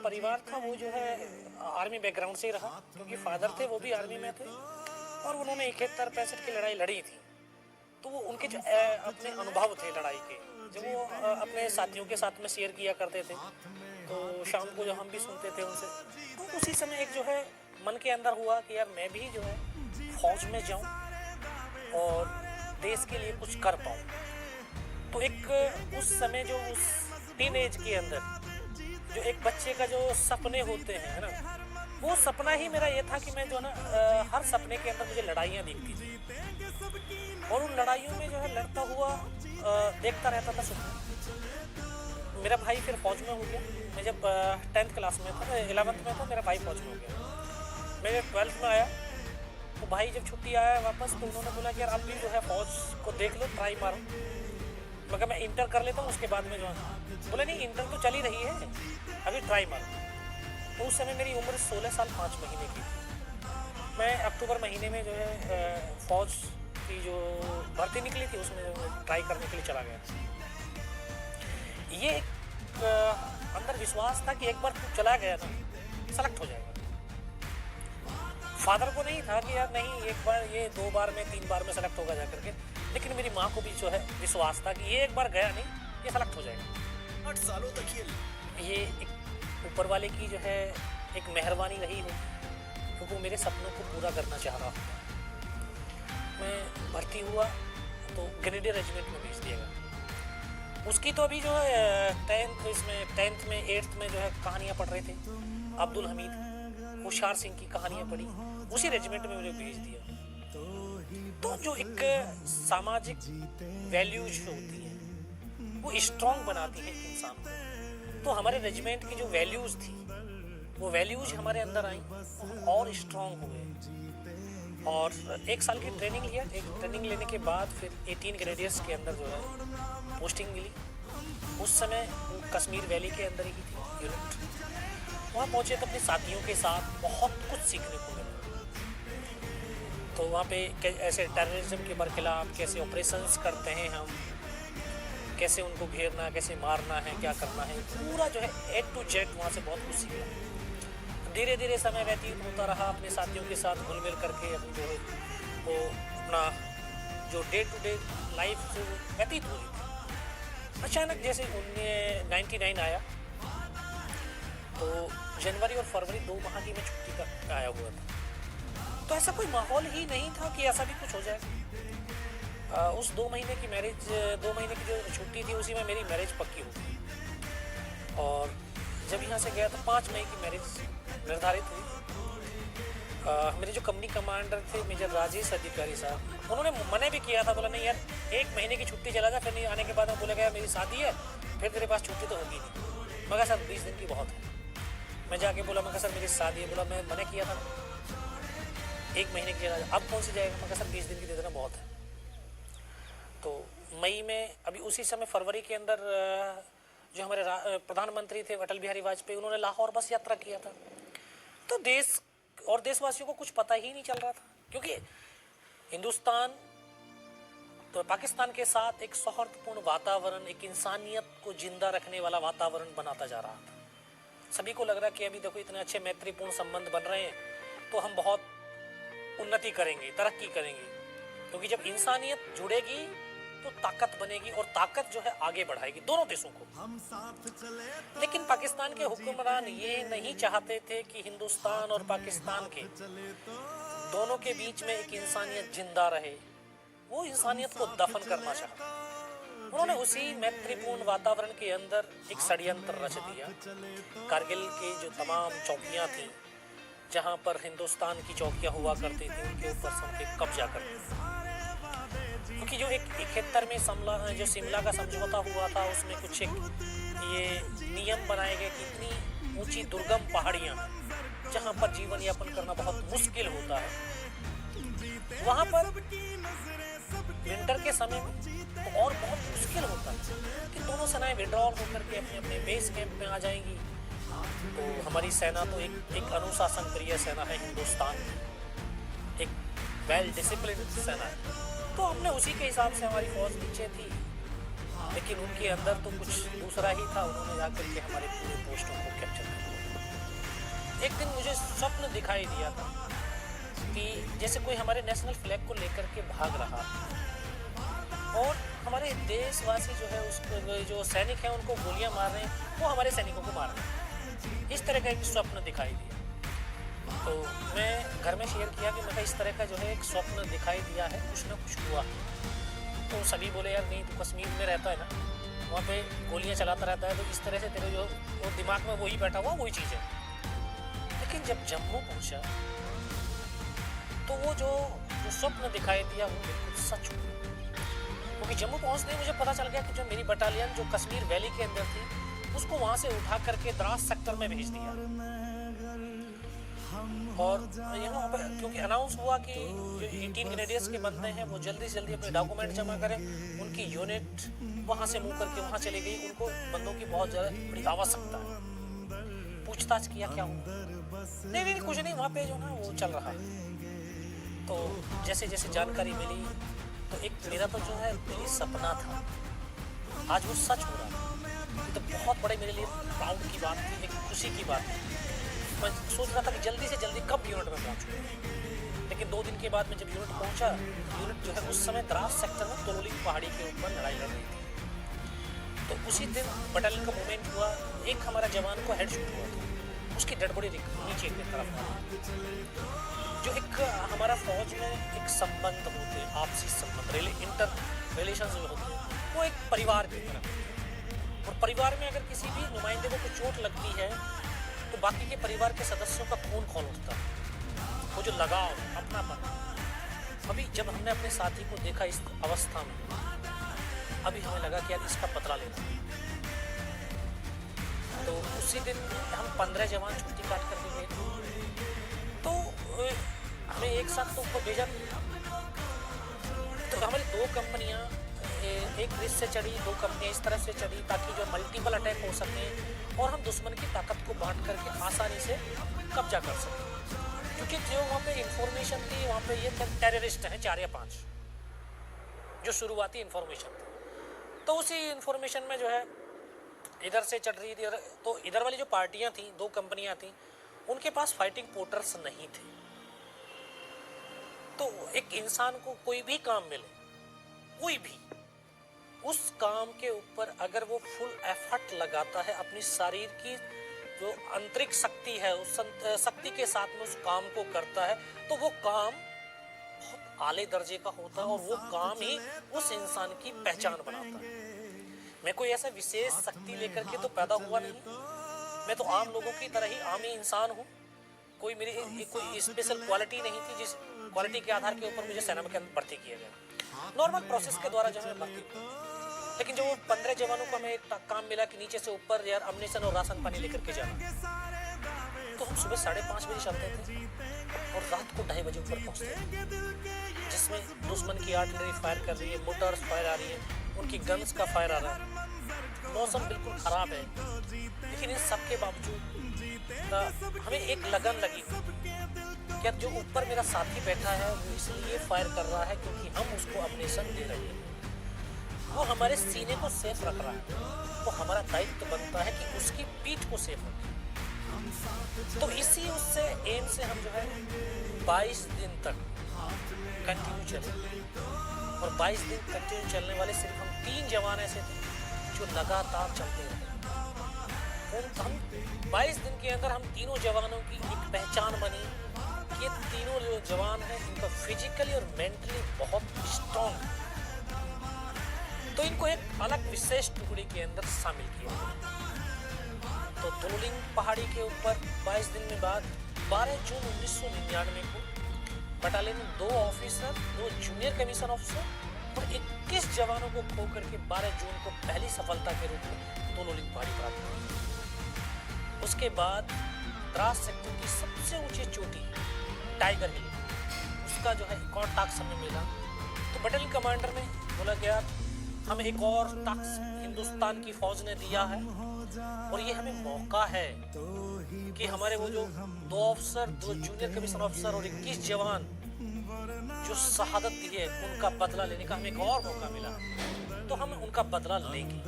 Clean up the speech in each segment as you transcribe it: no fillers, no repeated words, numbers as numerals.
परिवार था वो जो है आर्मी बैकग्राउंड से ही रहा, क्योंकि फादर थे वो भी आर्मी में थे और उन्होंने 71-65 की लड़ाई लड़ी थी। तो वो उनके जो अपने अनुभव थे लड़ाई के, जब वो अपने साथियों के साथ में शेयर किया करते थे, तो शाम को जो हम भी सुनते थे उनसे, तो उसी समय एक जो है मन के अंदर हुआ कि यार मैं भी जो है फौज में जाऊं और देश के लिए कुछ कर पाऊं। तो एक उस समय जो उस टीन एज के अंदर जो एक बच्चे का जो सपने होते हैं, है ना, वो सपना ही मेरा ये था कि मैं जो है ना हर सपने के अंदर मुझे लड़ाइयाँ दिखती थी और उन लड़ाइयों में जो है लड़ता हुआ देखता रहता था सपना। मेरा भाई फिर फौज में हो गया। मैं जब 10th क्लास में था, 11th में था, मेरा भाई फौज में हो गया। मैं जब 12th में आया तो भाई जब छुट्टी आया वापस, तो उन्होंने बोला कि यार अब भी जो है फौज को देख लो, ट्राई मारो। मगर मैं इंटर कर लेता हूँ उसके बाद में जो है, बोला नहीं इंटर तो चल ही रही है, अभी ट्राई मारो। तो उस समय मेरी उम्र 16 साल 5 महीने की थी। मैं अक्टूबर महीने में जो है फौज की जो भर्ती निकली थी उसमें ट्राई करने के लिए चला गया। ये एक अंदर विश्वास था कि एक बार तू चला गया ना सेलेक्ट हो जाएगा। फादर को नहीं था कि यार नहीं एक बार, ये 2 बार में 3 बार में सेलेक्ट होगा जा करके, लेकिन मेरी माँ को भी जो है विश्वास था कि ये एक बार गया नहीं, ये सेलेक्ट हो जाएगा। 8 सालों तक ये एक ऊपर वाले की जो है एक मेहरबानी रही हो, क्योंकि वो मेरे सपनों को पूरा करना चाह रहा था। मैं भर्ती हुआ तो ग्रेनेडियर रेजिमेंट में भेज दिया गया। उसकी तो अभी जो है 10th में 8th में जो है कहानियाँ पढ़ रहे थे, अब्दुल हमीद, होशियार सिंह की कहानियाँ पढ़ी, उसी रेजिमेंट में मुझे भेज दिया। तो जो एक सामाजिक वैल्यूज होती है वो स्ट्रॉन्ग बनाती है इंसान को। तो हमारे रेजिमेंट की जो वैल्यूज थी वो वैल्यूज हमारे अंदर आई, तो हम और स्ट्रॉन्ग हुए और 1 साल की ट्रेनिंग लिया। एक ट्रेनिंग लेने के बाद फिर 18 ग्रेनेडियर्स के अंदर जो है पोस्टिंग मिली। उस समय वो कश्मीर वैली के अंदर ही थी यूनिट। वहाँ पहुँचे तो अपने साथियों के साथ बहुत कुछ सीखने को मिला। तो वहाँ पे ऐसे टेररिज्म के बरखिलाफ कैसे ऑपरेशंस करते हैं हम, कैसे उनको घेरना, कैसे मारना है, क्या करना है, पूरा जो है A to Z वहाँ से बहुत कुछ सीखा। धीरे धीरे समय व्यतीत होता रहा, अपने साथियों के साथ घुल मिल करके अपनी जो है वो अपना जो डे टू डे लाइफ से व्यतीत हो रही थी। अचानक जैसे 99 आया तो जनवरी और फरवरी 2 माह की मैं छुट्टी का आया हुआ था। तो ऐसा कोई माहौल ही नहीं था कि ऐसा भी कुछ हो जाएगा। उस 2 महीने की मैरिज, 2 महीने की जो छुट्टी थी उसी में मेरी मैरिज पक्की हो गई। और जब यहाँ से गया तो 5 मई की मैरिज निर्धारित हुई। मेरे जो कंपनी कमांडर थे मेजर राजेश अधिकारी साहब, उन्होंने मना भी किया था, बोला नहीं यार 1 महीने की छुट्टी चला जा, फिर नहीं आने के बाद बोला गया मेरी शादी है, फिर तेरे पास छुट्टी तो होगी नहीं। मगर सर 20 दिन की बहुत है। मैं जाके बोला मगर सर मेरी शादी है, बोला मैं मना किया था 1 महीने की चला, अब कौन सी जाएगा, मगर सर 20 दिन की दे देना बहुत है। तो मई में अभी उसी समय फरवरी के अंदर जो हमारे प्रधानमंत्री थे अटल बिहारी वाजपेयी, उन्होंने लाहौर बस यात्रा किया था। तो देश और देशवासियों को कुछ पता ही नहीं चल रहा था, क्योंकि हिंदुस्तान तो पाकिस्तान के साथ एक सौहार्दपूर्ण वातावरण, एक इंसानियत को जिंदा रखने वाला वातावरण बनाता जा रहा था। सभी को लग रहा कि अभी देखो इतने अच्छे मैत्रीपूर्ण संबंध बन रहे हैं तो हम बहुत उन्नति करेंगे, तरक्की करेंगे, क्योंकि जब इंसानियत जुड़ेगी तो ताकत बनेगी और ताकत जो है आगे बढ़ाएगी दोनों देशों को। लेकिन पाकिस्तान के हुक्मरान ये नहीं चाहते थे कि हिंदुस्तान और पाकिस्तान के दोनों के बीच में एक इंसानियत जिंदा रहे। वो इंसानियत को दफन करना चाहते। उन्होंने उसी मैत्रीपूर्ण वातावरण के अंदर एक षड्यंत्र रच दिया। कारगिल के जो तमाम चौकियां थी, जहां पर हिंदुस्तान की चौकियां हुआ करती थी, उनके ऊपर सबके कब्जा करते थे। क्योंकि जो एक 71 में जो शिमला का समझौता हुआ था, उसमें कुछ एक ये नियम बनाए गए कि इतनी ऊंची दुर्गम पहाड़ियां जहां पर जीवन यापन करना बहुत मुश्किल होता है, वहां पर विंटर के समय में तो और बहुत मुश्किल होता है कि दोनों सेनाएं विड्रॉल होकर के अपने अपने बेस कैंप में आ जाएंगी। तो हमारी सेना तो एक अनुशासन प्रिय सेना है हिंदुस्तान की, एक वेल डिसिप्लिन सेना है। तो हमने उसी के हिसाब से हमारी फौज नीचे थी, लेकिन उनके अंदर तो कुछ दूसरा ही था। उन्होंने जाकर के हमारे पूरे पोस्टों को कैप्चर कर लिया। एक दिन मुझे स्वप्न दिखाई दिया था कि जैसे कोई हमारे नेशनल फ्लैग को लेकर के भाग रहा है और हमारे देशवासी जो है उसको जो सैनिक हैं उनको गोलियां मार रहे हैं, वो हमारे सैनिकों को मार रहे हैं। इस तरह का एक स्वप्न दिखाई दिया। तो मैं घर में शेयर किया कि मेरा इस तरह का जो है एक स्वप्न दिखाई दिया है, कुछ ना कुछ हुआ। तो सभी बोले यार नहीं, तो कश्मीर में रहता है ना, वहाँ पे गोलियां चलाता रहता है, तो इस तरह से तेरे जो वो दिमाग में वही बैठा हुआ वही चीज़ है। लेकिन जब जम्मू पहुँचा तो वो जो स्वप्न दिखाई दिया वो बिल्कुल सच हुआ। क्योंकि जम्मू पहुँचते ही मुझे पता चल गया कि जो मेरी बटालियन जो कश्मीर वैली के अंदर थी उसको वहाँ से उठा करके द्रास सेक्टर में भेज दिया। और यहाँ पर क्योंकि अनाउंस हुआ कि जो 18 ग्रेनेडियर्स के बंदे हैं वो जल्दी से जल्दी अपने डॉक्यूमेंट जमा करें, उनकी यूनिट वहाँ से मूव करके वहाँ चली गई। उनको बंदों की बहुत ज़्यादा बड़ी आवश्यकता है। पूछताछ किया क्या हुआ, नहीं कुछ नहीं, वहाँ पे जो ना वो चल रहा। तो जैसे जैसे जानकारी मिली तो एक मेरा तो जो है मेरी सपना था, आज वो सच हो रहा है। ये तो बहुत बड़े मेरे लिए प्राउड की बात थी, एक खुशी की बात थी। मैं सोच रहा था कि जल्दी से जल्दी कब यूनिट में पहुंचूं। लेकिन 2 दिन के बाद में जब यूनिट पहुंचा, यूनिट जो है उस समय द्रास सेक्टर में तोलोलिंग पहाड़ी के ऊपर लड़ाई लड़ रही थी। तो उसी दिन बटालियन का मूवमेंट हुआ, एक हमारा जवान को हेड शूट हुआ था, उसकी डेड बॉडी नीचे की तरफ। जो एक हमारा फौज में एक संबंध होते हैं, आपसी संबंध, इंटर रिलेशंस जो होते हैं, वो एक परिवार की तरह। और परिवार में अगर किसी भी नुमाइंदे को कुछ चोट लगती है तो बाकी के परिवार के सदस्यों का खून खौल उठता है, वो जो लगाव, अपनापन। अभी जब हमने अपने साथी को देखा इस अवस्था में, अभी हमें लगा कि यार इसका बदला लेना। तो उसी दिन हम 15 जवान छुट्टी काट करके गए। तो हमें एक साथ तो उनको भेजा, तो हमारी 2 कंपनियां, एक रिस से चढ़ी, 2 कंपनियां इस तरफ से चढ़ी ताकि जो मल्टीपल अटैक हो सके और हम दुश्मन की ताकत को बांट करके आसानी से कब्जा कर सकें। क्योंकि जो वहाँ पे इंफॉर्मेशन थी, वहाँ पे ये टेररिस्ट हैं 4 या 5, जो शुरुआती इंफॉर्मेशन थी। तो उसी इंफॉर्मेशन में जो है इधर से चढ़ रही थी, तो इधर वाली जो पार्टियां थी, 2 कंपनियां थी, उनके पास फाइटिंग पोर्टर्स नहीं थे। तो एक इंसान को कोई भी काम मिले, कोई भी, उस काम के ऊपर अगर वो फुल एफर्ट लगाता है, अपनी शरीर की जो आंतरिक शक्ति है उस शक्ति के साथ में उस काम को करता है, तो वो काम बहुत आले दर्जे का होता है और वो काम ही उस इंसान की पहचान बनाता है। मैं कोई ऐसा विशेष शक्ति लेकर के तो पैदा हुआ नहीं, मैं तो आम लोगों की तरह ही आम ही इंसान हूँ। कोई मेरी कोई स्पेशल क्वालिटी नहीं थी जिस क्वालिटी के आधार के ऊपर मुझे सेना में भर्ती किया गया। नॉर्मल प्रोसेस के द्वारा जो है भर्ती। लेकिन जो 15 जवानों को हमें काम मिला कि नीचे से ऊपर यार अम्निशन और राशन पानी लेकर के जाना, तो हम सुबह 5:30 बजे चलते थे और रात को 2:30 बजे ऊपर पहुँचते थे, जिसमें दुश्मन की आर्टिलरी फायर कर रही है, मोटर्स फायर आ रही है, उनकी गन्स का फायर आ रहा है, मौसम बिल्कुल ख़राब है। लेकिन इन सब के बावजूद हमें एक लगन लगी कि जो ऊपर मेरा साथी बैठा है वो इसलिए फायर कर रहा है क्योंकि हम उसको अम्निशन दे रहे हैं, वो हमारे सीने को सेफ रख रहा है, तो हमारा दायित्व बनता है कि उसकी पीठ को सेफ रखें। तो इसी उससे एम से हम जो है 22 दिन तक कंटिन्यू चले, और 22 दिन कंटिन्यू चलने वाले सिर्फ हम 3 जवान ऐसे थे जो लगातार चलते रहे। हम 22 दिन के अंदर हम तीनों जवानों की एक पहचान बनी कि ये तीनों जो जवान हैं इनका फिजिकली और मेंटली बहुत स्ट्रॉन्ग, तो इनको एक अलग विशेष टुकड़ी के अंदर शामिल किया। तो तोलोलिंग पहाड़ी के ऊपर 22 दिन में बाद 12 जून 1999 को बटालियन में 2 ऑफिसर, 2 जूनियर कमीशन ऑफिसर और 21 जवानों को खो करके 12 जून को पहली सफलता के रूप में तोलोलिंग पहाड़ी प्राप्त हुई। उसके बाद द्रास सेक्टर की सबसे ऊंची चोटी टाइगर हिल, उसका जो है एक और टास्क हमें मिला। तो बटालियन कमांडर ने बोला कि यार हमें एक और टास्क हिंदुस्तान की फौज ने दिया है और ये हमें मौका है कि हमारे वो जो 2 ऑफिसर, 2 जूनियर कमीशन ऑफिसर और 21 जवान जो शहादत दी है उनका बदला लेने का हमें एक और मौका मिला, तो हम उनका बदला लेंगे।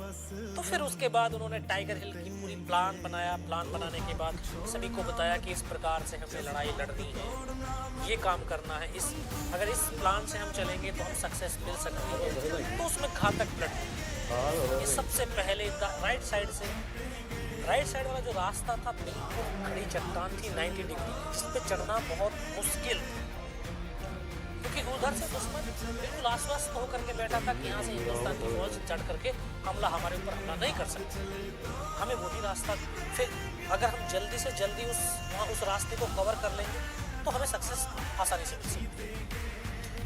तो फिर उसके बाद उन्होंने टाइगर हिल की पूरी प्लान बनाया। प्लान बनाने के बाद सभी को बताया कि इस प्रकार से हमें लड़ाई लड़नी है, ये काम करना है, अगर इस प्लान से हम चलेंगे तो हम सक्सेस मिल सकती है। तो उसमें घातक प्लान, ये सबसे पहले राइट साइड वाला जो रास्ता था बिल्कुल खड़ी चट्टान थी 90 डिग्री, जिस पे चढ़ना बहुत मुश्किल, क्योंकि उधर से दुश्मन बिल्कुल आश्वस्त होकर के बैठा था कि यहाँ से हिंदुस्तान की फौज चढ़ करके हमारे ऊपर हमला नहीं कर सकते। हमें वही रास्ता, फिर अगर हम जल्दी से जल्दी उस रास्ते को कवर कर लेंगे तो हमें सक्सेस आसानी से मिल सकती है।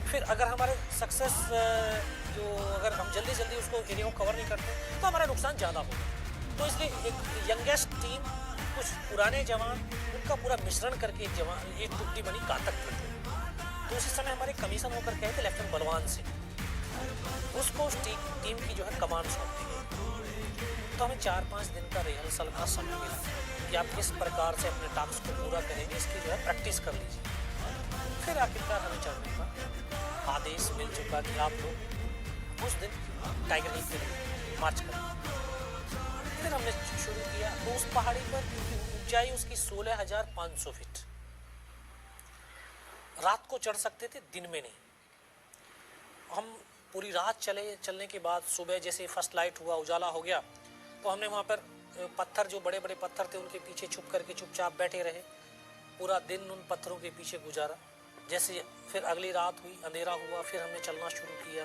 फिर अगर हमारे सक्सेस अगर हम जल्दी उसको एरिया को कवर नहीं करते तो हमारा नुकसान ज़्यादा होगा। तो इसलिए एक यंगेस्ट टीम, कुछ पुराने जवान, उनका पूरा मिश्रण करके एक टुकड़ी बनी घातक प्लाटून। तो उसी समय हमारे कमीशन होकर के आए थे लेफ्टिनेंट बलवान सिंह, उसको उस टीम की जो है कमांड सौंप दी गई। तो हमें 4-5 दिन का रिहर्सल का समय मिला कि आप किस प्रकार से अपने टास्क को पूरा करेंगे, इसकी जो है प्रैक्टिस कर लीजिए। फिर आखिरकार हमें चढ़ने का आदेश मिल चुका कि आप लोग उस दिन टाइगर हिल के लिए मार्च करें। फिर हमने शुरू किया। तो उस पहाड़ी पर ऊंचाई उसकी 16,500 फीट, रात को चढ़ सकते थे, दिन में नहीं। हम पूरी रात चलने के बाद सुबह जैसे फर्स्ट लाइट हुआ, उजाला हो गया, तो हमने वहाँ पर पत्थर, जो बड़े बड़े पत्थर थे, उनके पीछे छुप करके चुपचाप बैठे रहे। पूरा दिन उन पत्थरों के पीछे गुजारा। जैसे फिर अगली रात हुई, अंधेरा हुआ, फिर हमने चलना शुरू किया।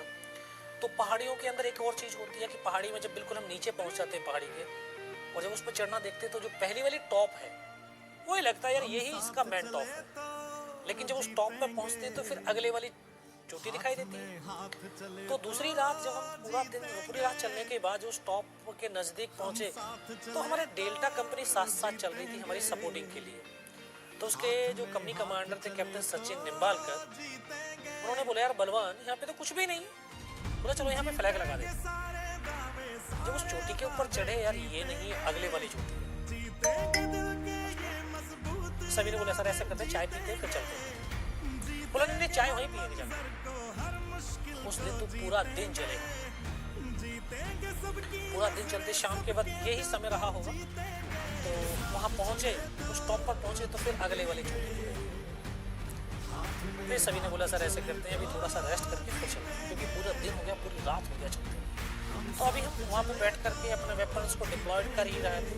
तो पहाड़ियों के अंदर एक और चीज़ होती है कि पहाड़ी में जब बिल्कुल हम नीचे पहुंच जाते हैं पहाड़ी के, और जब उस पर चढ़ना देखते हैं तो जो पहली वाली टॉप है वही लगता है यार यही इसका मेन टॉप है। लेकिन जब उस टॉप पे पहुंचते हैं तो फिर अगले वाली चोटी दिखाई देती है। तो दूसरी रात जब हम पूरी रात चलने के बाद जो उस टॉप के नज़दीक पहुंचे तो हमारे डेल्टा कंपनी साथ चल रही थी हमारी सपोर्टिंग के लिए। तो उसके जो कंपनी कमांडर थे कैप्टन सचिन निम्बालकर, उन्होंने बोला यार बलवान, यहाँ पे तो कुछ भी नहीं। बोला चलो यहाँ पे फ्लैग लगा दे। जब उस चोटी के ऊपर चढ़े, यार ये नहीं अगले वाली चोटी। सभी ने बोला सर ऐसा करते, चाय पीते फिर चलते। बोला नहीं, चाय वहीं पिएंगे जाकर। उस दिन तो पूरा दिन चलेगा, पूरा दिन चलते। शाम के वक्त यही समय रहा होगा। तो वहाँ पहुँचे, उस टॉप पर पहुँचे तो फिर अगले वाली चोटी। फिर सभी ने बोला सर ऐसे करते हैं, अभी थोड़ा सा रेस्ट करके फिर चलते हैं, क्योंकि पूरा दिन हो गया, पूरी रात हो गया चलते। तो अभी हम वहाँ पे बैठ करके अपने वेपन्स को डिप्लॉयड कर ही रहे थे।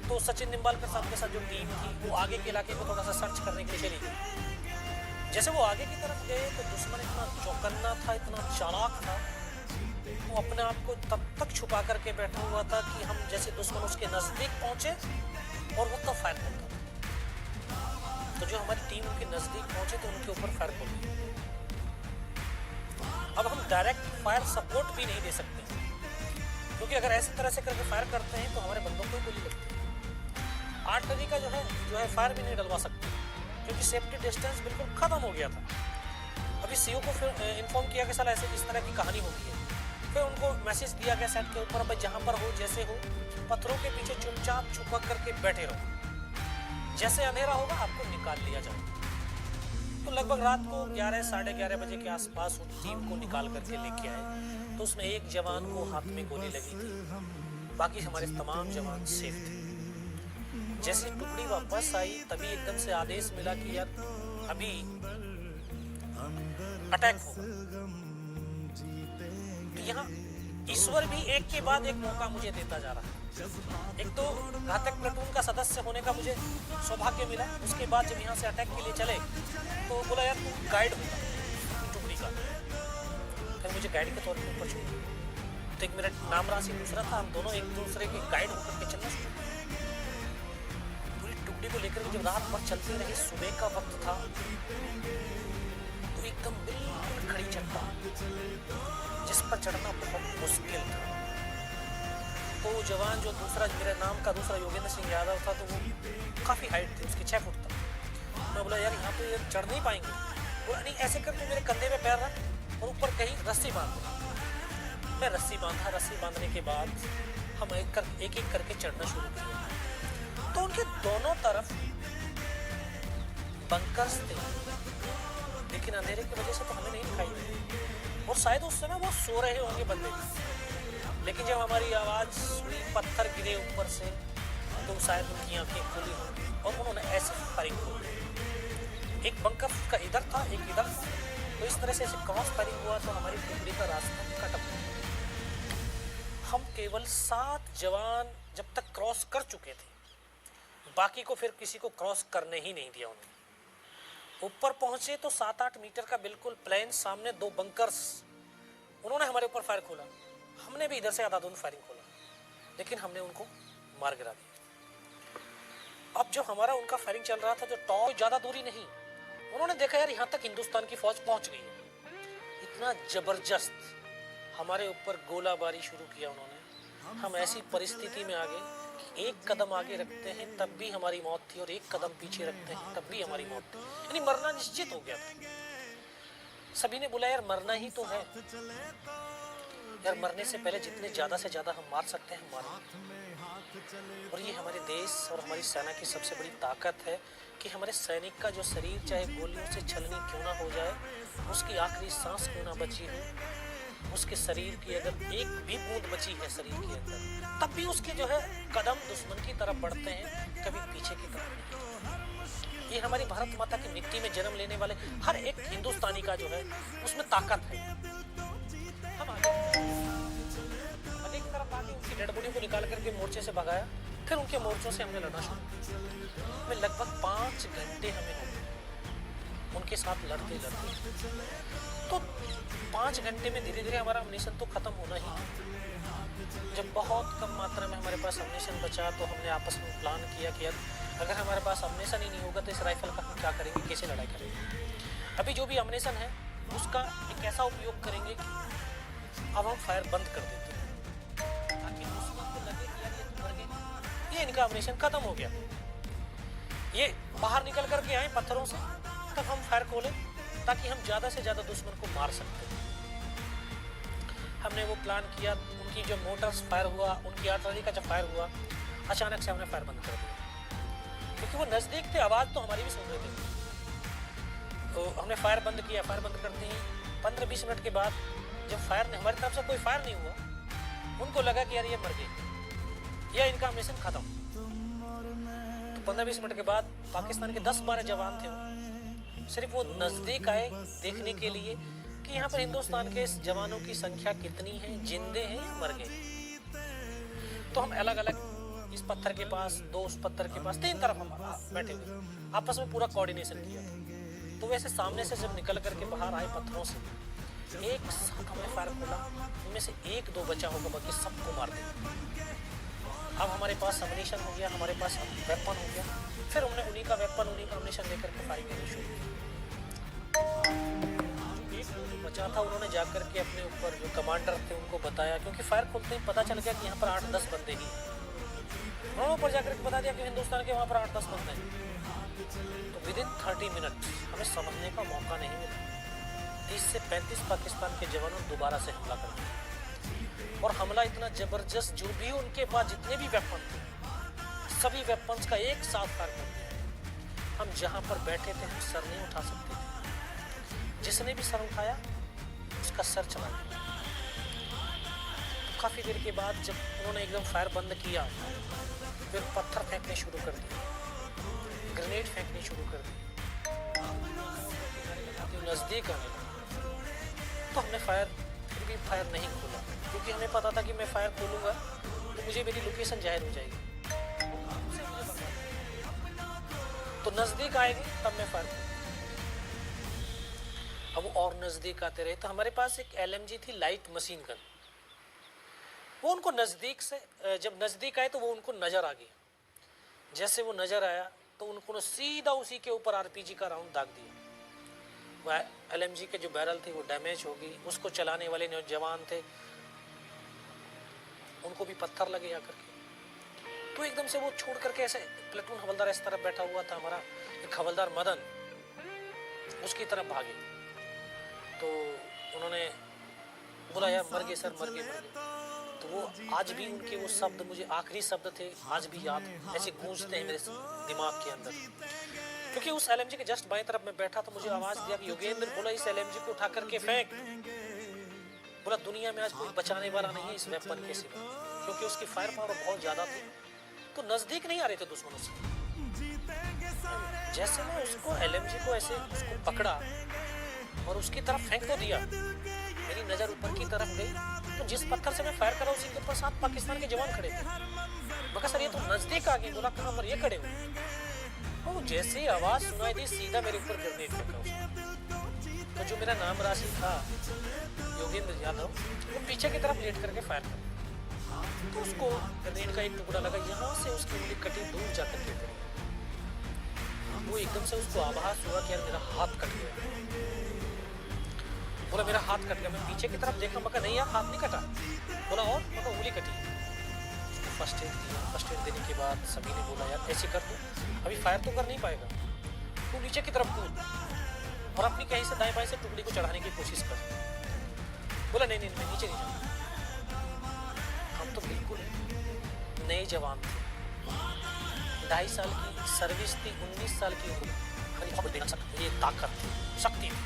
तो सचिन निम्बालकर साहब के साथ जो टीम थी वो आगे के इलाके को थोड़ा सा सर्च करने के लिए चली गई। जैसे वो आगे की तरफ गए तो दुश्मन इतना चौकन्ना था, इतना चालाक था, वो अपने आप को तब तक छुपा करके बैठा हुआ था कि हम जैसे दुश्मन उसके नज़दीक पहुँचे और वो तब फायर करता था। तो जो हमारी टीम उनके नज़दीक पहुँचे तो उनके ऊपर फायर कर दिया। अब हम डायरेक्ट फायर सपोर्ट भी नहीं दे सकते, क्योंकि अगर ऐसी तरह से करके फायर करते हैं तो हमारे बंदों को ही गोली लगती है। आर्टिलरी का जो है फायर भी नहीं डलवा सकते, क्योंकि सेफ्टी डिस्टेंस बिल्कुल ख़त्म हो गया था। अभी सीओ को फिर इन्फॉर्म किया कि साला ऐसे इस तरह की कहानी होगी है। फिर उनको मैसेज दिया गया सेट के ऊपर, भाई जहाँ पर हो जैसे हो, पत्थरों के पीछे चुपचाप छुपक करके बैठे रहो, जैसे अंधेरा होगा आपको निकाल लिया जाएगा। तो लगभग रात को 11 साढ़े 11 बजे के आसपास उस टीम को निकाल करके लेके आए। तो उसमें एक जवान को हाथ में गोली लगी थी, बाकी हमारे तमाम जवान सेफ थे। जैसे टुकड़ी वापस आई तभी एकदम से आदेश मिला कि यार अभी अटैक होगा। तो यहाँ ईश्वर भी एक के बाद एक मौका मुझे देता जा रहा है। एक तो घातक प्लेटून का सदस्य होने का मुझे सौभाग्य मिला। उसके बाद जब यहाँ से अटैक के लिए चले तो बोला यार तू गाइड होगा टुकड़ी का। फिर मुझे गाइड के तौर पर ऊपर छोड़ा। तो एक मेरा नाम राशि दूसरा था, हम दोनों एक दूसरे के गाइड होकर के चलना शुरू। पूरी टुकड़ी को लेकर के जब रात भर चलते रहे, सुबह का वक्त था, तो एकदम बिल्कुल खड़ी चट्टान जिस पर चढ़ना बहुत मुश्किल था। तो वो जवान जो दूसरा मेरे नाम का दूसरा योगेंद्र सिंह यादव था, तो वो काफ़ी हाइट थी उसकी, 6 फुट था। मैं बोला यार यहाँ पे चढ़ नहीं पाएंगे। बोला नहीं, ऐसे करके मेरे कंधे पे पैर रख और ऊपर कहीं रस्सी बांध दो। मैं रस्सी बांधा। रस्सी बांधने के बाद हम एक एक करके चढ़ना शुरू किया। तो उनके दोनों तरफ बंकर्स थे, लेकिन अंधेरे की वजह से तो हमें नहीं दिखाई दी। और शायद उस समय वो सो रहे होंगे बंदे। लेकिन जब हमारी आवाज़ हुई, पत्थर गिरे ऊपर से, तो शायद उनकी आंखें खुली होंगी और उन्होंने ऐसे फायरिंग की। एक बंकर का इधर था, एक इधर था, तो इस तरह से ऐसे क्रॉस फायरिंग हुआ तो हमारी टुकड़ी का रास्ता कट गया। हम केवल 7 जवान जब तक क्रॉस कर चुके थे, बाकी को फिर किसी को क्रॉस करने ही नहीं दिया उन्होंने। ऊपर पहुंचे तो 7-8 मीटर का बिल्कुल प्लेन, सामने 2 बंकर्स, उन्होंने हमारे ऊपर फायर खोला, हमने भी इधर से आधा-धुंध फायरिंग खोला, लेकिन हमने उनको मार गिरा दिया। अब जो हमारा उनका फायरिंग चल रहा था, जो टॉप ज़्यादा दूरी नहीं, उन्होंने देखा यार यहाँ तक हिंदुस्तान की फौज पहुंच गई है, इतना जबरदस्त हमारे ऊपर गोलाबारी शुरू किया उन्होंने। हम ऐसी परिस्थिति में आ गए कि एक कदम आगे रखते हैं तब भी हमारी मौत थी, और एक कदम पीछे रखते हैं तब भी हमारी मौत थी, यानी मरना निश्चित हो गया था। सभी ने बोला यार मरना ही तो है, यार मरने से पहले जितने ज़्यादा से ज़्यादा हम मार सकते हैं मारें। और ये हमारे देश और हमारी सेना की सबसे बड़ी ताकत है कि हमारे सैनिक का जो शरीर चाहे गोलियों से छलनी क्यों ना हो जाए, उसकी आखिरी सांस क्यों ना बची हो, उसके शरीर की अगर एक भी बूंद बची है शरीर के अंदर, तब भी उसके जो है कदम दुश्मन की तरफ बढ़ते हैं, कभी पीछे की तरफ नहीं। ये हमारी भारत माता की मिट्टी में जन्म लेने वाले हर एक हिंदुस्तानी का जो है उसमें ताकत है। हम एक तरफ आके उनकी डेड बॉडी को निकाल करके मोर्चे से भगाया, फिर उनके मोर्चों से हमने लड़ना शुरू किया। हमें लगभग 5 घंटे हमें हो गए उनके साथ लड़ते लड़ते। तो 5 घंटे में धीरे धीरे हमारा अम्युनिशन तो खत्म होना ही। जब बहुत कम मात्रा में हमारे पास अम्युनिशन बचा तो हमने आपस में प्लान किया कि अगर हमारे पास अम्युनिशन ही नहीं होगा तो इस राइफल का हम क्या करेंगे, कैसे लड़ाई करेंगे। अभी जो भी अम्युनिशन है उसका एक ऐसा उपयोग करेंगे कि अब हम फायर बंद कर देते हैं, ताकि दुश्मन को लगे कि यार ये तो मर गए, ये इनका अम्युनिशन खत्म हो गया, ये बाहर निकल करके आए पत्थरों से, तब हम फायर खोलें ताकि हम ज़्यादा से ज़्यादा दुश्मन को मार सकते हैं। हमने वो प्लान किया। उनकी जो मोटर्स फायर हुआ, उनकी आर्टिलरी का जब फायर हुआ, अचानक से हमने फायर बंद कर दिया, क्योंकि वो नज़दीक थे, आवाज़ तो हमारी भी सुन रहे थे। तो हमने फायर बंद किया। फायर बंद करते ही 15-20 मिनट के बाद जब फायर हमारी तरफ से कोई फायर नहीं हुआ, उनको लगा कि यार ये मर गए या इनका मिशन खत्म। तो 15-20 मिनट के बाद पाकिस्तान के 10-12 जवान थे, सिर्फ वो नज़दीक आए देखने के लिए कि यहाँ पर हिंदुस्तान के जवानों की संख्या कितनी है, जिंदे हैं या मर गए। तो हम अलग अलग इस पत्थर के पास, 2 उस पत्थर के पास, 3 तरफ हम बैठे हुए, आपस में पूरा कोऑर्डिनेशन किया। तो वैसे सामने से जब निकल करके बाहर आए पत्थरों से, एक साथ हमने फायर खोला, उनमें से 1-2 बचा होगा, बाकी सबको मार दिया। अब हमारे पास अम्युनिशन हो गया, हमारे पास वेपन हो गया, फिर हमने उन्हीं का वेपन, उन्हीं का अम्युनिशन लेकर के फायरिंग करनी शुरू की। जो बचा था उन्होंने जाकर के अपने ऊपर जो कमांडर थे उनको बताया, क्योंकि फायर खोलते ही पता चल गया कि यहाँ पर 8-10 बंदे ही हैं। उन्होंने ऊपर जाकर के बता दिया कि हिंदुस्तान के वहाँ पर 8-10 बंदे हैं। तो विदिन 30 मिनट हमें समझने का मौका नहीं मिला, 30 से 35 पाकिस्तान के जवानों दोबारा से हमला कर दिया। और हमला इतना ज़बरदस्त, जो भी उनके पास जितने भी वेपन थे, सभी वेपन्स का एक साथ फायर कर दिया। हम जहाँ पर बैठे थे हम सर नहीं उठा सकते थे, जिसने भी सर उठाया उसका सर चला गया। तो काफ़ी देर के बाद जब उन्होंने एकदम फायर बंद किया, फिर पत्थर फेंकने शुरू कर दिए, ग्रेनेड फेंकने शुरू कर दिए, नज़दीक आने लगा। तो हमने फिर भी फायर नहीं खोला, क्योंकि हमें पता था कि मैं फायर खोलूँगा तो मुझे मेरी लोकेशन जाहिर हो जाएगी, तो नज़दीक आएगी तब मैं फायर खोलूँगा। अब वो और नज़दीक आते रहे, तो हमारे पास एक LMG थी, लाइट मशीन गन। वो उनको नज़दीक से, जब नज़दीक आए तो वो उनको नज़र आ गया। जैसे वो नज़र आया तो उनको सीधा उसी के ऊपर RPG का राउंड दाग दिया। वह LMG के जो बैरल थी वो डैमेज हो गई। उसको चलाने वाले जवान थे, उनको भी पत्थर लगे आकर के। तो एकदम से वो छोड़ करके ऐसे प्लेटून हवलदार इस तरफ बैठा हुआ था, हमारा एक हवलदार मदन, उसकी तरफ भागे। तो उन्होंने बोला यार मर गए सर, मर गए। तो वो आज भी उनके वो शब्द मुझे आखिरी शब्द थे, आज भी याद ऐसे गूंजते हैं मेरे दिमाग के अंदर। क्योंकि उस LMG के जस्ट बाएं तरफ में बैठा, तो मुझे आवाज़ दिया कि योगेंद्र, बोला इस LMG को उठा करके फेंक। बोला दुनिया में आज कोई बचाने वाला नहीं है इस वेपन के सिवा, क्योंकि उसकी फायर पावर बहुत ज़्यादा थी, तो नज़दीक नहीं आ रहे थे दुश्मनों से। जैसे मैं उसको LMG को ऐसे उसको पकड़ा और उसकी तरफ फेंक तो दिया, मेरी नज़र ऊपर की तरफ गई तो जिस पत्थर से मैं फायर करा उसी के ऊपर 7 पाकिस्तान के जवान खड़े थे। मैं कहा सर ये तो नज़दीक आ गए। बोला कहाँ पर? ये खड़े हुए। तो जैसे ही आवाज़ सुनाई दी सीधा मेरे ऊपर ग्रेनेड फेंका उसने। तो जो मेरा नाम राशि था योगेंद्र यादव, वो पीछे की तरफ लेट करके फायर कर, तो उसको ग्रेनेड का एक टुकड़ा लगा, यहाँ से उसकी उंगली कटी दूर जाकर के गई। वो एकदम से उसको आभास हुआ कि यार मेरा हाथ कट गया। बोला मेरा हाथ कट गया। मैं पीछे की तरफ देखा, मगर नहीं यार हाथ नहीं कटा। बोला और? मगर उंगली कटी। उसको फर्स्ट एड दिया। फर्स्ट एड देने के बाद सभी ने बोला यार ऐसे कर दो, अभी फायर तो कर नहीं पाएगा, तू नीचे की तरफ कूद और अपनी कहीं से दाएं बाएं से टुकड़ी को चढ़ाने की कोशिश कर। बोला नहीं नहीं मैं नीचे नहीं जाऊँगा। हम तो बिल्कुल नए जवान थे, 2.5 साल की सर्विस थी, 19 साल की उम्र, खाली बहुत देना सकते, ये ताकत थी, शक्ति थी।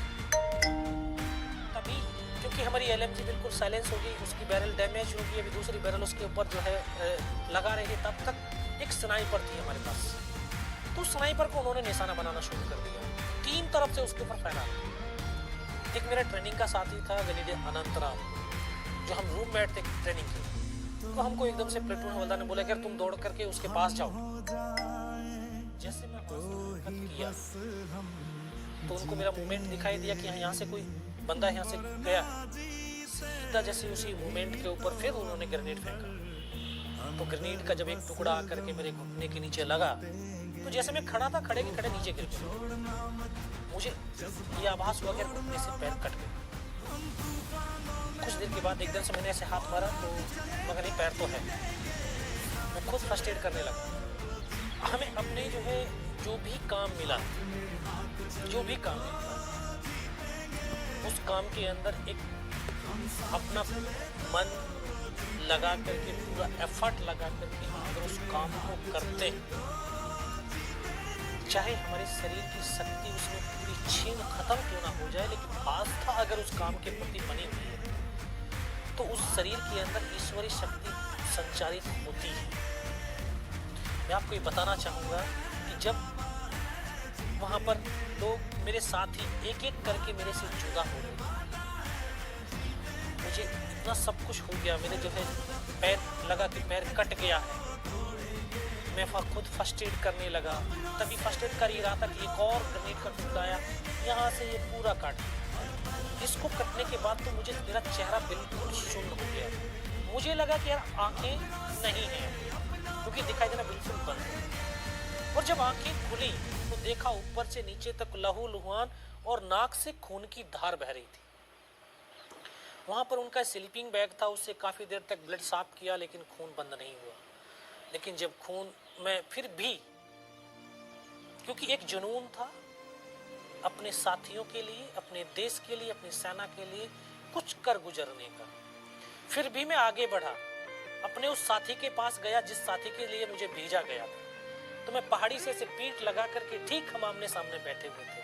तभी क्योंकि हमारी LMG बिल्कुल साइलेंस हो गई, उसकी बैरल डैमेज हो गई, अभी दूसरी बैरल उसके ऊपर जो है लगा रही है, तब तक एक स्नाइपर थी हमारे पास। तो स्नाइपर को उन्होंने निशाना बनाना शुरू कर दिया, 3 तरफ से उसके ऊपर फायर आ रहा। एक मेरा ट्रेनिंग का साथी था ग्रेनेडियर अनंतराम, जो हम रूममेट थे ट्रेनिंग के। तो हमको एकदम से प्लेटून हवलदार ने बोला कि तुम दौड़ करके उसके पास जाओ। जैसे मैं किया तो उनको मेरा मूवमेंट दिखाई दिया कि यहाँ से कोई बंदा यहाँ से गया। सीधा जैसे उसी मूवमेंट के ऊपर फिर उन्होंने ग्रेनेड फेंका। तो ग्रेनेड का जब एक टुकड़ा आकर के मेरे घुटने के नीचे लगा, तो जैसे मैं खड़ा था खड़े के खड़े नीचे गिर गया। मुझे ये आभास हुआ कि घुटने से पैर कट गए। कुछ देर के बाद एकदम से मैंने ऐसे हाथ मारा तो मगर नहीं, पैर तो है। मैं खुद फर्स्ट एड करने लगा। हमें अपने जो है जो भी काम मिला, उस काम के अंदर एक अपना मन लगा करके, पूरा एफर्ट लगा करके अगर उस काम को करते, चाहे हमारे शरीर की शक्ति उसमें पूरी छीन खत्म क्यों ना हो जाए, लेकिन आस्था अगर उस काम के प्रति बनी हुई है तो उस शरीर के अंदर ईश्वरीय शक्ति संचारित होती है। मैं आपको ये बताना चाहूँगा कि जब वहाँ पर लोग मेरे साथी एक एक करके मेरे से जुदा हो रहे, मुझे इतना सब कुछ हो गया, मेरे जो है पैर लगा कि पैर कट गया है। मैं खुद फर्स्ट एड करने लगा, तभी फर्स्ट एड कर ही रहा था कि एक और ग्रेनेड का टुकड़ा आया, यहाँ से ये पूरा काट। इसको कटने के बाद तो मुझे मेरा चेहरा बिल्कुल शून्य हो गया। मुझे लगा कि यार आंखें नहीं हैं, क्योंकि दिखाई देना बिल्कुल बंद है। और जब आंखें खुली तो देखा ऊपर से नीचे तक लहू लुहान और नाक से खून की धार बह रही थी। वहाँ पर उनका स्लीपिंग बैग था, उससे काफ़ी देर तक ब्लड साफ किया लेकिन खून बंद नहीं हुआ। लेकिन जब खून में फिर भी, क्योंकि एक जुनून था अपने साथियों के लिए, अपने देश के लिए, अपनी सेना के लिए कुछ कर गुजरने का, फिर भी मैं आगे बढ़ा। अपने उस साथी के पास गया जिस साथी के लिए मुझे भेजा गया था। तो मैं पहाड़ी से पीठ लगा करके ठीक हम आमने सामने बैठे हुए थे।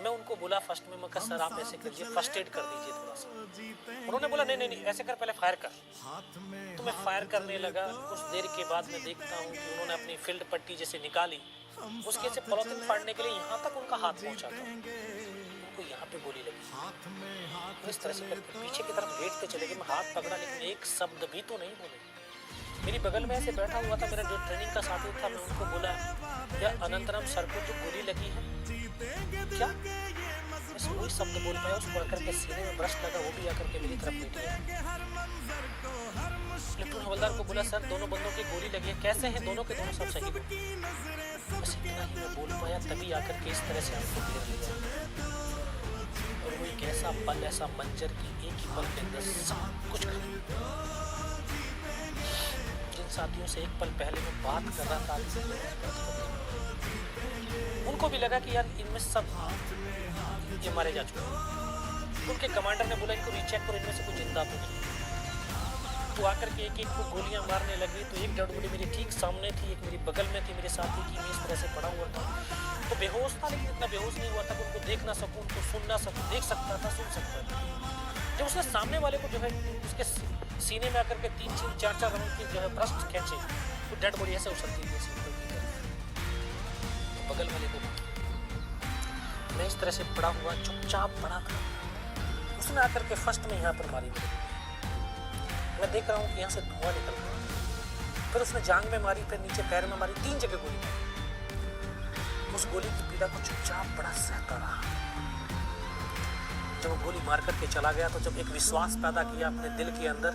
मैं उनको बोला फर्स्ट में, मैं कहा सर आप ऐसे करिए, फर्स्ट एड कर दीजिए थोड़ा सा। उन्होंने बोला नहीं नहीं नहीं ऐसे कर, पहले फायर कर। तो मैं फायर करने लगा। कुछ देर के बाद मैं देखता हूँ कि उन्होंने अपनी फील्ड पट्टी जैसे निकाली, उसके से पॉलिथीन फाड़ने के लिए यहाँ तक उनका हाथ पहुँचा था, उनको यहाँ पे गोली लगी। इस तरह से करके पीछे की तरफ लेटते चले गए। मैं हाथ पकड़ा लेकिन एक शब्द भी तो नहीं बोले। मेरी बगल में ऐसे बैठा हुआ था मेरा जो ट्रेनिंग का साथी था। मैं उनको बोला या अनंतराम सर को तो गोली लगी है क्या? बस वही शब्द बोल पाया। उसको आकर के सीने में ब्रश लगा, वो भी आकर के मेरी तरफ लेटी है। प्लेटून हवलदार को बोला सर दोनों बंदों की गोली लगी है, कैसे हैं दोनों के दोनों सब शहीद हो। बस इतना ही मैं बोल पाया, तभी आकर के इस तरह से हमको घेर लिया। और वो एक ऐसा पल, ऐसा मंजर की एक ही पल के अंदर सब कुछ जिन साथियों से एक पल पहले मैं बात कर रहा था, उनको भी लगा कि यार इनमें सब ये मारे जा चुके हैं। उनके कमांडर ने बोला इनको रीचेक करो, इनमें से कुछ जिंदा तो नहीं। तो आकर के एक एक को गोलियां मारने लगी। तो एक डेड बॉडी मेरी ठीक सामने थी, एक मेरी बगल में थी मेरे साथी की। मैं इस तरह से पड़ा हुआ था, तो बेहोश था लेकिन इतना बेहोश नहीं हुआ था कि उनको देख ना सकूं, उनको सुन ना सकूं। देख सकता था, सुन सकता था। जब उसने सामने वाले को जो है उसके सीने में आकर के 3-4 राउंड की जो है ब्रस्ट खींचे, तो डेड बॉडी ऐसे उछलती थी ऊपर की तरफ। तो बगल वाले को मैं इस तरह से पड़ा हुआ चुपचाप पड़ा था, उसने आकर के फर्स्ट में यहाँ पर मारी मेरे। मैं देख रहा हूँ कि यहाँ से धुआं निकल रहा है, फिर उसने जांग में मारी, फिर नीचे पैर में मारी, 3 जगह गोली मारी। उस गोली की पीड़ा को चुपचाप बड़ा सहता रहा। जब वो गोली मार करके चला गया तो जब एक विश्वास पैदा किया अपने दिल के अंदर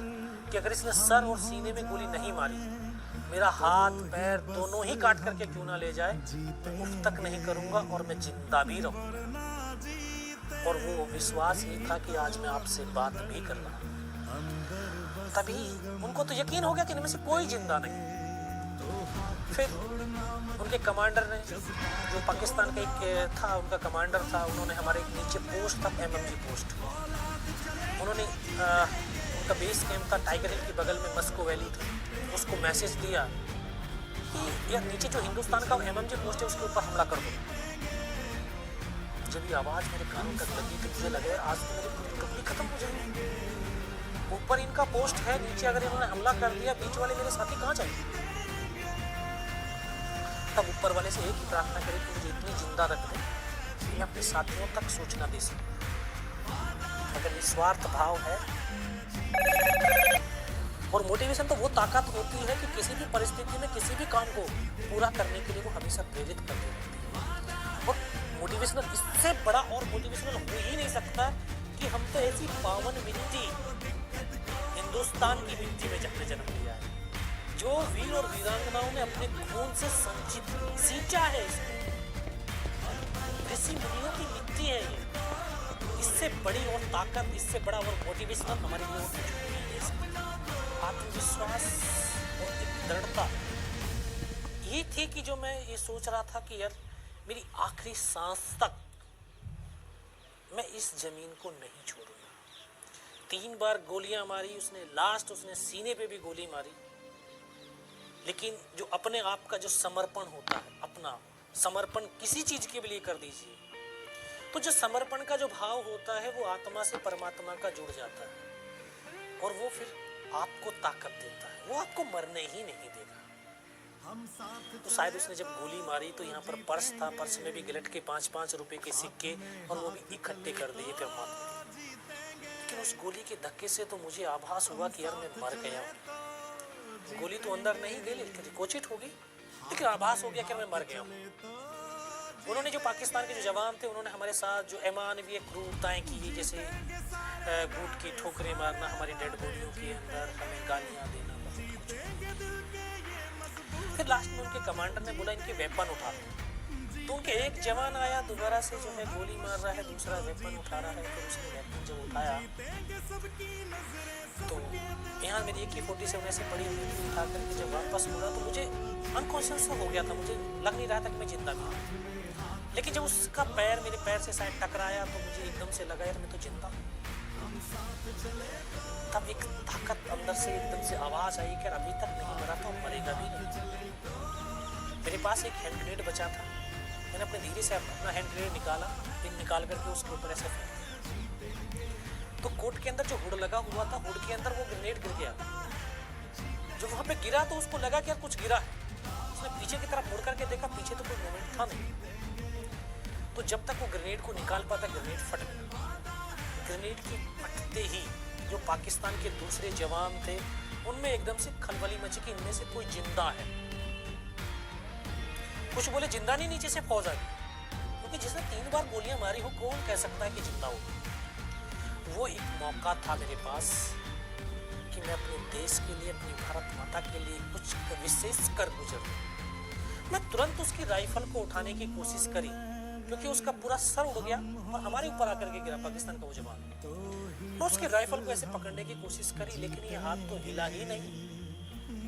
कि अगर इसने सर और सीने में गोली नहीं मारी, मेरा हाथ पैर दोनों ही काट करके क्यों ना ले जाए, तो उफ तक नहीं करूंगा और मैं जिंदा भी रहूंगा। और वो विश्वास ही था कि आज मैं आपसे बात भी कर रहा हूं। तभी उनको तो यकीन हो गया कि इनमें से कोई जिंदा नहीं। फिर उनके कमांडर ने, जो पाकिस्तान का एक था, उनका कमांडर था, उन्होंने हमारे एक नीचे पोस्ट था, MMG पोस्ट, उन्होंने उनका बेस कैंप था टाइगर हिल के बगल में, मस्को वैली थी, उसको मैसेज दिया कि यार नीचे जो हिंदुस्तान का MMG पोस्ट है उसके ऊपर हमला कर दो। जब ये आवाज़ मेरे कानों तक लगी तो मुझे लगा आज तो मेरी पूरी टुकड़ी खत्म हो जाएगी। ऊपर इनका पोस्ट है, नीचे अगर इन्होंने हमला कर दिया, बीच वाले मेरे साथी कहाँ जाएंगे। तब ऊपर वाले से एक ही प्रार्थना करी कि मुझे इतनी जिंदा रख दे कि मैं अपने साथियों तक सोचना दे सकूं। अगर निस्वार्थ भाव है और मोटिवेशन, तो वो ताकत होती है कि किसी भी परिस्थिति में किसी भी काम को पूरा करने के लिए वो हमेशा प्रेरित करती रहती है। और मोटिवेशनल, इससे बड़ा और मोटिवेशनल हो ही नहीं सकता कि हम तो ऐसी पावन मिट्टी, हिंदुस्तान की मिट्टी में जन्म लिया है, जो वीर और वीरांगनाओं ने अपने खून से संचित सींचा है। ऋषि मुनियों की मिट्टी है ये। इससे बड़ी और ताकत, इससे बड़ा और मोटिवेशनल हमारे लिए कुछ भी नहीं सकता। आत्मविश्वास और एक दृढ़ता ये थी कि जो मैं ये सोच रहा था कि यार मेरी आखिरी सांस तक मैं इस जमीन को नहीं छोड़ूंगा। 3 बार गोलियां मारी उसने, लास्ट उसने सीने पे भी गोली मारी। लेकिन जो अपने आप का जो समर्पण होता है, अपना समर्पण किसी चीज के लिए कर दीजिए, तो जो समर्पण का जो भाव होता है वो आत्मा से परमात्मा का जुड़ जाता है और वो फिर आपको ताकत देता है, वो आपको मरने ही नहीं देगा। तो शायद उसने जब गोली मारी तो यहाँ पर पर्स था, पर्स में भी गिलट के 5-5 रुपए के सिक्के और वो भी इकट्ठे कर दिए, फिर मार दिए। लेकिन उस गोली के धक्के से तो मुझे आभास हुआ कि यार मैं मर गया हूँ। गोली तो अंदर नहीं गई, लेकिन रिकोचिट हो गई, लेकिन आभास हो गया कि मैं मर गया हूँ। उन्होंने, जो पाकिस्तान के जो जवान थे, उन्होंने हमारे साथ जो अमानवीय क्रूरताएं की, जैसे बूट की ठोकरें मारना हमारी डेड बॉडियों के अंदर, हमें गालियाँ देना, बहुत कुछ। फिर लास्ट में उनके कमांडर ने बोला इनके वेपन उठा लो। तो उनके एक जवान आया, दोबारा से जो है गोली मार रहा है, दूसरा वेपन उठा रहा है। फिर उसने वेपन जब उठाया तो यहाँ मेरी AK-47 से पड़ी हुई थी, उठा करके जब वापस मुड़ा तो मुझे अनकॉन्शियस हो गया था, मुझे लग नहीं रहा था कि मैं जिंदा भी हूँ। लेकिन जब उसका पैर मेरे पैर से शायद टकराया तो मुझे एकदम से लगा यार मैं तो जिंदा हूँ। तब एक ताकत अंदर से एकदम से आवाज आई कि अभी तक नहीं मरा तो मरेगा भी नहीं। मेरे पास एक हैंड ग्रेनेड बचा था, मैंने अपने धीरे से अपना हैंड ग्रेनेड निकाला, पिन निकाल करके उसके ऊपर ऐसे फेंक दिया। तो कोट के अंदर जो हुड लगा हुआ था, हुड के अंदर वो ग्रेनेड गिर गया। जो वहाँ पे गिरा तो उसको लगा कि यार कुछ गिरा है। उसने पीछे की तरफ मुड़ करके देखा, पीछे तो कोई मूवमेंट था नहीं। तो जब तक वो ग्रेनेड को निकाल पाता, ग्रेनेड फट गया। ग्रेनेड की फटते ही जो पाकिस्तान के दूसरे जवान थे उनमें एकदम से खलबली मची कि इनमें से कोई जिंदा है। कुछ बोले जिंदा नहीं, नीचे से फौज आ गई, क्योंकि जिसने 3 बार गोलियां मारी हो कौन कह सकता है कि जिंदा हो। वो एक मौका था मेरे पास कि मैं अपने देश के लिए, अपनी भारत माता के लिए कुछ विशेष कर गुजरूं। मैं तुरंत उसकी राइफल को उठाने की कोशिश करी, क्योंकि उसका पूरा सर उड़ गया और हमारे ऊपर आकर के गिरा पाकिस्तान का वो जवान। तो उसके राइफल को ऐसे पकड़ने की कोशिश करी, लेकिन ये हाथ तो हिला ही नहीं,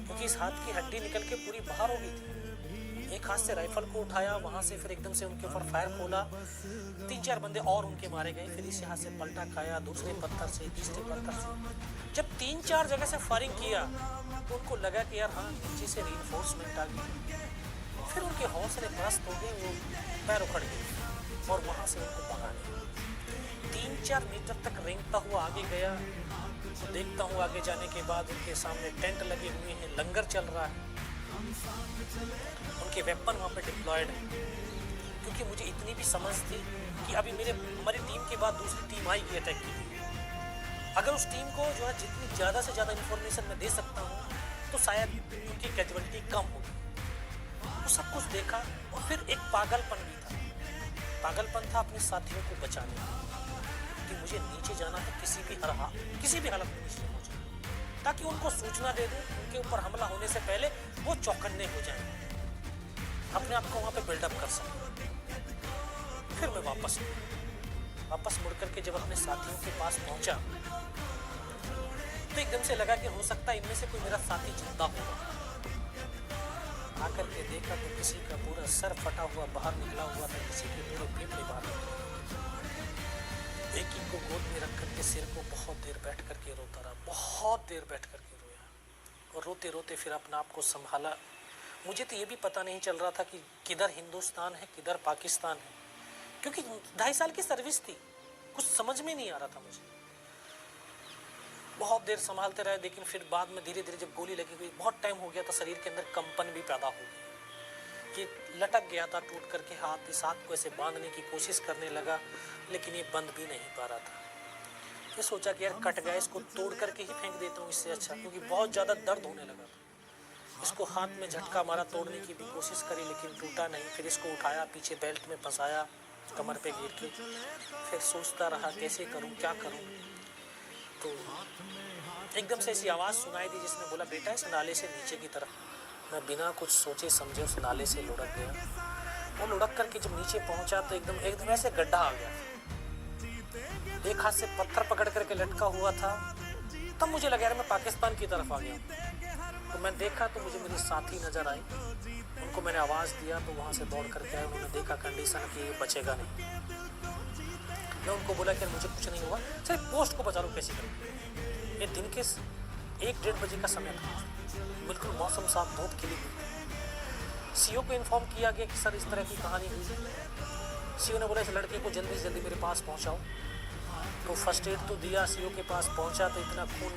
क्योंकि इस हाथ की हड्डी निकल के पूरी बाहर हो गई थी। एक हाथ से राइफल को उठाया, वहां से फिर एकदम से उनके ऊपर फायर खोला, 3-4 बंदे और उनके मारे गए। फिर इस हाथ से पलटा खाया, दूसरे पत्थर से, तीसरे पत्थर से। जब 3-4 जगह से फायरिंग किया तो उनको लगा कि यार हाँ नीचे से रीइंफोर्समेंट आ गई। फिर उनके हौसले पस्त हो गए, वो पैर उखड़ गए और वहां से उनको भगा लिया। 3-4 मीटर तक रेंगता हुआ आगे गया तो देखता हूँ आगे जाने के बाद उनके सामने टेंट लगे हुए हैं, लंगर चल रहा है, उनके वेपन वहाँ पे डिप्लॉयड है। क्योंकि मुझे इतनी भी समझ थी कि अभी हमारी टीम के बाद दूसरी टीम आएगी अटैक के लिए, अगर उस टीम को जो है जितनी ज़्यादा से ज़्यादा इन्फॉर्मेशन मैं दे सकता हूँ तो शायद उनकी कैजुअलिटी कम होगी। वो सब कुछ देखा और फिर एक पागलपन भी था, पागलपन था अपने साथियों को बचाने का, कि मुझे नीचे जाना है किसी भी हालत में नीचे पहुँचना, ताकि उनको सूचना दे दूँ, उनके ऊपर हमला होने से पहले वो चौकन्ने हो जाएं, अपने आप को वहाँ पे बिल्डअप कर सकें। फिर मैं वापस मुड़ करके जब अपने साथियों के पास पहुँचा तो एकदम से लगा कि हो सकता है इनमें से कोई मेरा साथी जिंदा होगा। आकर के देखा तो किसी का पूरा सर फटा हुआ बाहर निकला हुआ था, किसी के पूरे फेफड़े बाहर निकले। एक को गोद में रख करके सिर को बहुत देर बैठ करके रोता रहा, बहुत देर बैठ करके रोया और रोते रोते फिर अपने आप को संभाला। मुझे तो ये भी पता नहीं चल रहा था कि किधर हिंदुस्तान है किधर पाकिस्तान है, क्योंकि 2.5 साल की सर्विस थी, कुछ समझ में नहीं आ रहा था मुझे। बहुत देर संभालते रहे, लेकिन फिर बाद में धीरे धीरे जब गोली लगी हुई, बहुत टाइम हो गया था, शरीर के अंदर कंपन भी पैदा हो गई, ये लटक गया था टूट करके हाथ, इस हाथ को ऐसे बांधने की कोशिश करने लगा, लेकिन ये बंद भी नहीं पा रहा था। ये सोचा कि यार कट गया, इसको तोड़ करके ही फेंक देता हूँ इससे अच्छा, क्योंकि बहुत ज़्यादा दर्द होने लगा था। इसको हाथ में झटका मारा, तोड़ने की भी कोशिश करी लेकिन टूटा नहीं। फिर इसको उठाया, पीछे बेल्ट में फंसाया, कमर पे गिर के, फिर सोचता रहा कैसे करूं, क्या करूं। तो एकदम से ऐसी आवाज़ सुनाई दी जिसने बोला बेटा इस नाले से नीचे की तरफ। मैं बिना कुछ सोचे समझे उस नाले से लुढ़क गया। वो लुढ़क करके जब नीचे पहुंचा तो एकदम ऐसे गड्ढा आ गया। एक हाथ से पत्थर पकड़ करके लटका हुआ था। तब मुझे लगा यार मैं पाकिस्तान की तरफ आ गया। तो मैं देखा तो मुझे मेरी साथी नज़र आई, उनको मैंने आवाज़ दिया तो वहाँ से दौड़ करके आए। उन्होंने देखा कंडीशन कि ये बचेगा नहीं। मैं उनको बोला कि मुझे कुछ नहीं हुआ, सिर्फ पोस्ट को बचा लो कैसे करूँ। ये दिन के 1-1:30 बजे का समय था, बिल्कुल मौसम साफ, धूप खिली हुई। सीओ को इन्फॉर्म किया गया कि सर इस तरह की कहानी हुई। सीओ ने बोला इस लड़के को जल्दी से जल्दी मेरे पास पहुँचाओ। तो फर्स्ट एड तो दिया, सीओ के पास पहुँचा तो इतना खून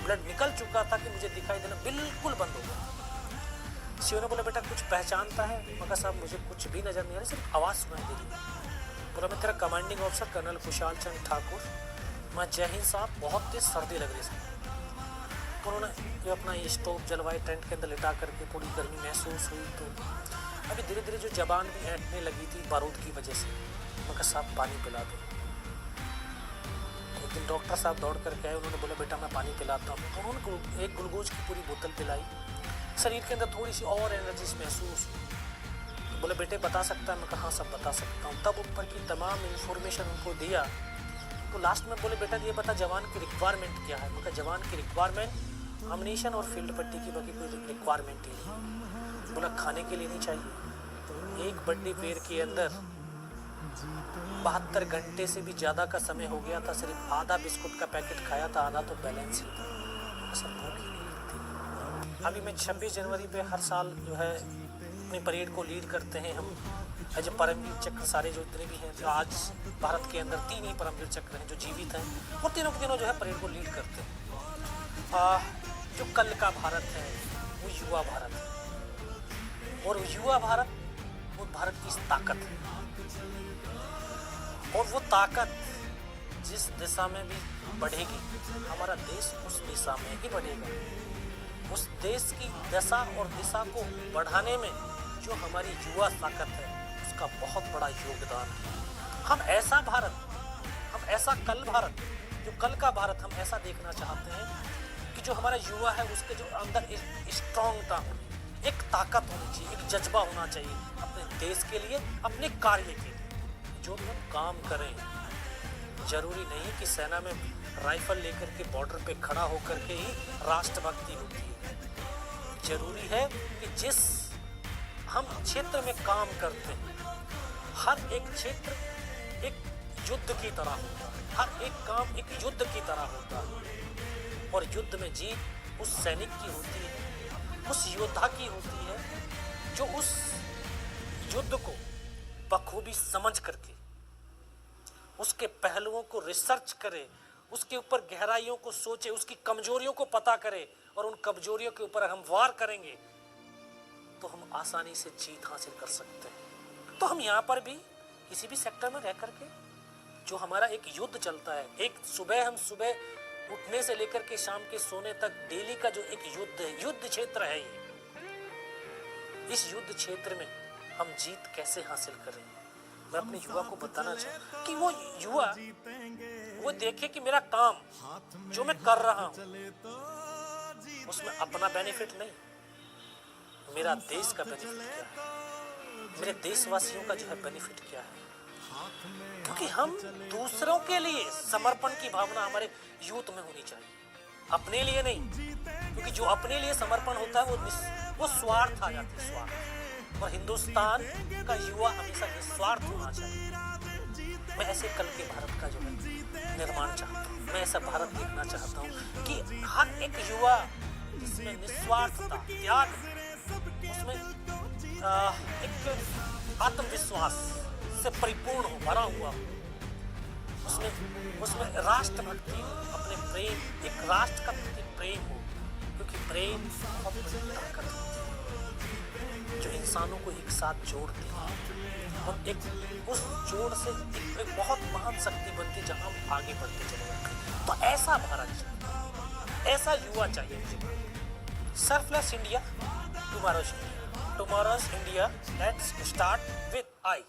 ब्लड निकल चुका था कि मुझे दिखाई देना बिल्कुल बंद हो गया। सीओ ने बोला बेटा कुछ पहचानता है? मगर साहब मुझे कुछ भी नज़र नहीं आ रहा, सिर्फ आवाज़ सुनाई दे रही। बोला मैं तेरा कमांडिंग ऑफिसर कर्नल खुशहाल चंद ठाकुर। मैं जय हिंद साहब, बहुत तेज सर्दी लग रही थी। तो उन्होंने जो अपना ये स्टोव जलवाए, टेंट के अंदर लिटा करके थोड़ी गर्मी महसूस हुई। तो अभी धीरे धीरे जो जबान भी ऐंठने लगी थी बारूद की वजह से। मगर साहब पानी पिला दो। एक दिन डॉक्टर साहब दौड़ करके आए, उन्होंने बोला बेटा मैं पानी पिलाता हूँ। तो उन्होंने एक ग्लूकोज की पूरी बोतल पिलाई। शरीर के अंदर थोड़ी सी और एनर्जी महसूस हुई। तो बोले बेटे बता सकता है? मैं कहा हाँ सब बता सकता हूँ। तब ऊपर की तमाम इन्फॉर्मेशन उनको दिया। तो लास्ट में बोले बेटा ये बता जवान की रिक्वायरमेंट क्या है? मैं जवान की रिक्वायरमेंट अम्युनिशन और फील्ड पट्टी की बाकी कोई रिक्वायरमेंट ही नहीं। बोला खाने के लिए नहीं चाहिए। एक बड्डी पेड़ के अंदर 72 घंटे से भी ज़्यादा का समय हो गया था, सिर्फ आधा बिस्कुट का पैकेट खाया था, आधा तो बैलेंस ही था। सब भूख ही नहीं लगती। अभी मैं 26 जनवरी पे हर साल जो है अपनी परेड को लीड करते हैं हम। एज परमवीर चक्र सारे जो इतने भी हैं, जो आज भारत के अंदर 3 ही परमवीर चक्र हैं जो जीवित हैं, वो तीनों के तीनों जो है परेड को लीड करते हैं। जो कल का भारत है वो युवा भारत है, और युवा भारत वो भारत की ताकत है। और वो ताकत जिस दिशा में भी बढ़ेगी, हमारा देश उस दिशा में ही बढ़ेगा। उस देश की दशा और दिशा को बढ़ाने में जो हमारी युवा ताकत है उसका बहुत बड़ा योगदान है। हम ऐसा भारत, हम ऐसा कल भारत, जो कल का भारत हम ऐसा देखना चाहते हैं कि जो हमारा युवा है उसके जो अंदर एक स्ट्रॉन्गता हो, एक ताकत होनी चाहिए, एक जज्बा होना चाहिए अपने देश के लिए, अपने कार्य के लिए। जो भी हम काम करें, जरूरी नहीं कि सेना में राइफल लेकर के बॉर्डर पे खड़ा होकर के ही राष्ट्रभक्ति होती है। जरूरी है कि जिस हम क्षेत्र में काम करते हैं, हर एक क्षेत्र एक युद्ध की तरह होता है, हर एक काम एक युद्ध की तरह होता है। और युद्ध में जीत उस सैनिक की होती है, उस योद्धा की होती है जो उस युद्ध को बखूबी समझ करके उसके पहलुओं को रिसर्च करे, उसके ऊपर गहराइयों को सोचे, उसकी कमजोरियों को पता करे और उन कमजोरियों के ऊपर हम वार करेंगे तो हम आसानी से जीत हासिल कर सकते हैं। तो हम यहाँ पर भी किसी भी सेक्टर में रह करके जो हमारा एक युद्ध चलता है, एक हम सुबह उठने से लेकर के शाम के सोने तक डेली का जो एक युद्ध है, युद्ध क्षेत्र है ये। इस युद्ध क्षेत्र में हम जीत कैसे हासिल करें, मैं अपने युवा को बताना चाहूँ कि वो युवा वो देखे कि मेरा काम जो मैं कर रहा हूँ उसमें अपना बेनिफिट नहीं, मेरा देश का बेनिफिट क्या है, मेरे देशवासियों का जो है बेनिफिट क्या है। क्योंकि हम दूसरों के लिए समर्पण की भावना हमारे यूथ में होनी चाहिए, अपने लिए नहीं। क्योंकि जो अपने लिए समर्पण होता है वो स्वार्थ आ जाती है, स्वार्थ। और हिंदुस्तान का युवा हमेशा निस्वार्थ होना चाहिए। मैं ऐसे कल के भारत का जो है निर्माण चाहता हूँ, मैं ऐसा भारत देखना चाहता हूँ कि हर एक युवा जिसमें निस्वार्थता, त्याग, उसमें एक आत्मविश्वास से परिपूर्ण हो, भरा हुआ हो, उसमें राष्ट्रभक्ति हो, अपने प्रेम, एक राष्ट्र का प्रति प्रेम हो। क्योंकि प्रेम बहुत बड़ी ताकत होती है जो इंसानों को एक साथ जोड़ती है और एक उस जोड़ से एक बहुत महान शक्ति बनती है जहां हम आगे बढ़ते चले जाते हैं। तो ऐसा भारत चाहिए, ऐसा युवा चाहिए मुझे। Selfless India, tomorrow's India. Tomorrow's India, let's start with I.